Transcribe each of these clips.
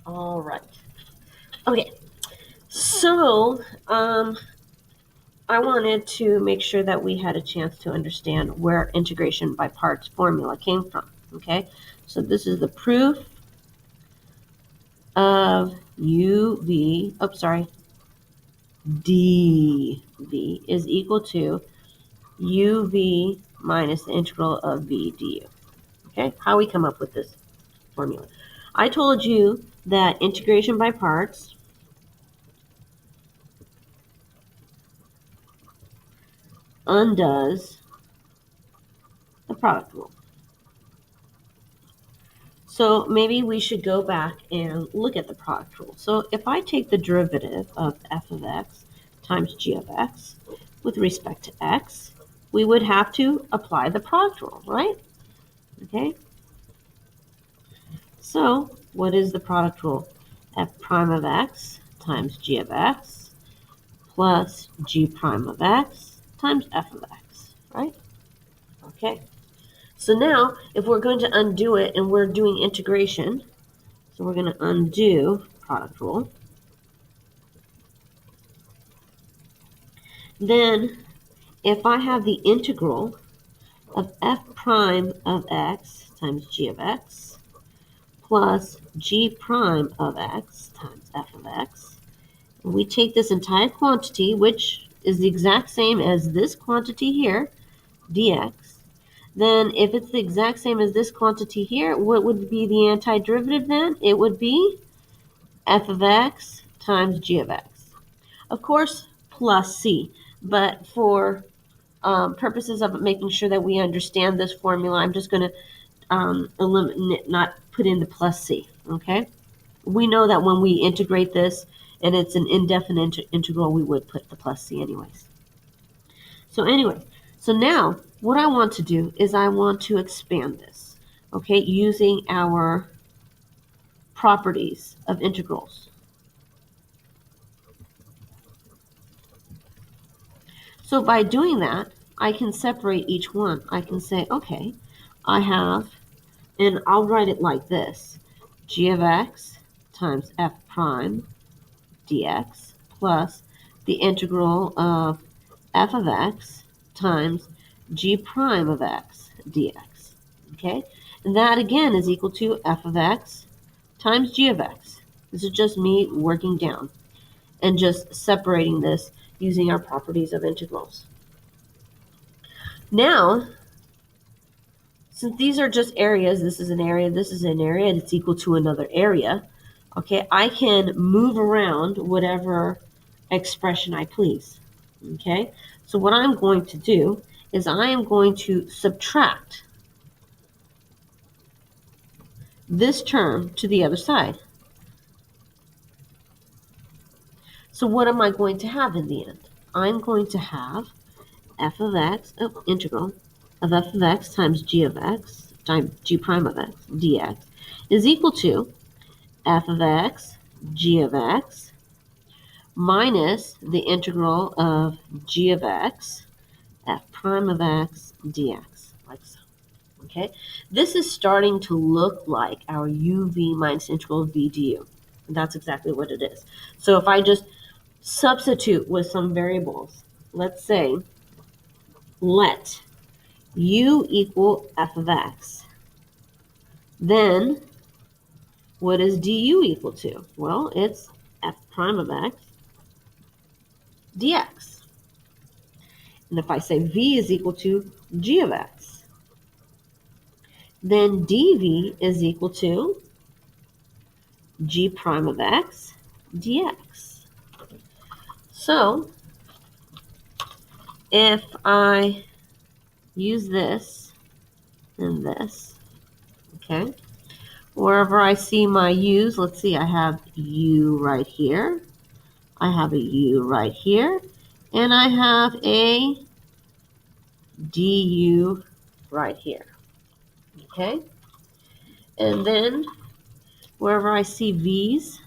All right. Okay. So, I wanted to make sure that we had a chance to understand where integration by parts formula came from. Okay. So this is the proof of dv is equal to uv minus the integral of v du. Okay, how we come up with this formula. I told you that integration by parts undoes the product rule. So maybe we should go back and look at the product rule. So if I take the derivative of f of x times g of x with respect to x, we would have to apply the product rule, right? Okay. So what is the product rule? F prime of x times g of x plus g prime of x times f of x, right? Okay. So now, if we're going to undo it and we're doing integration, so we're going to undo product rule. Then, if I have the integral of f prime of x times g of x plus g prime of x times f of x, and we take this entire quantity, which is the exact same as this quantity here, dx, then if it's the exact same as this quantity here, what would be the antiderivative then? It would be f of x times g of x. Of course, plus c, but for purposes of making sure that we understand this formula, I'm just going to eliminate, not put in the plus c, okay? We know that when we integrate this and it's an indefinite integral, we would put the plus c anyways. So anyway, so now what I want to do is I want to expand this, okay, using our properties of integrals. So by doing that, I can separate each one. I can say, okay, I have, and I'll write it like this, g of x times f prime dx plus the integral of f of x times g prime of x dx. Okay, and that again is equal to f of x times g of x. This is just me working down and just separating this using our properties of integrals. Now, since these are just areas, this is an area, this is an area, and it's equal to another area, okay, I can move around whatever expression I please. Okay, so what I'm going to do is I am going to subtract this term to the other side. So what am I going to have in the end? I'm going to have f of x, integral of f of x times g of x times g prime of x dx is equal to f of x g of x minus the integral of g of x f prime of x dx, like so. Okay, this is starting to look like our uv minus integral of v du. That's exactly what it is. So if I just substitute with some variables, let's say let u equal f of x, then what is du equal to? Well, it's f prime of x dx. And if I say v is equal to g of x, then dv is equal to g prime of x dx. So if I use this and this, okay, wherever I see my u's, let's see, I have u right here, I have a u right here, and I have a du right here, okay? And then wherever I see v's,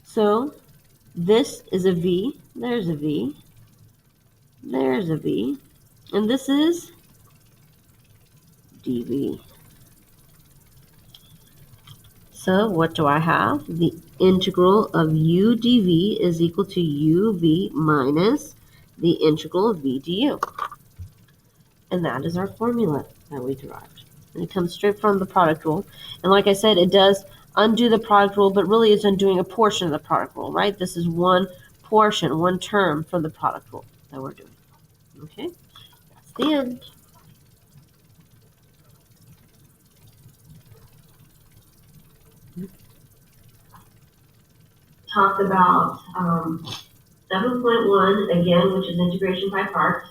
so this is a v, there's a v, there's a v, and this is dv. So what do I have? The integral of u dv is equal to uv minus the integral of v du. And that is our formula that we derived. And it comes straight from the product rule. And like I said, it does undo the product rule, but really it's undoing a portion of the product rule, right? This is one portion, one term from the product rule that we're doing. Okay, that's the end. Talked about 7.1 again, which is integration by parts.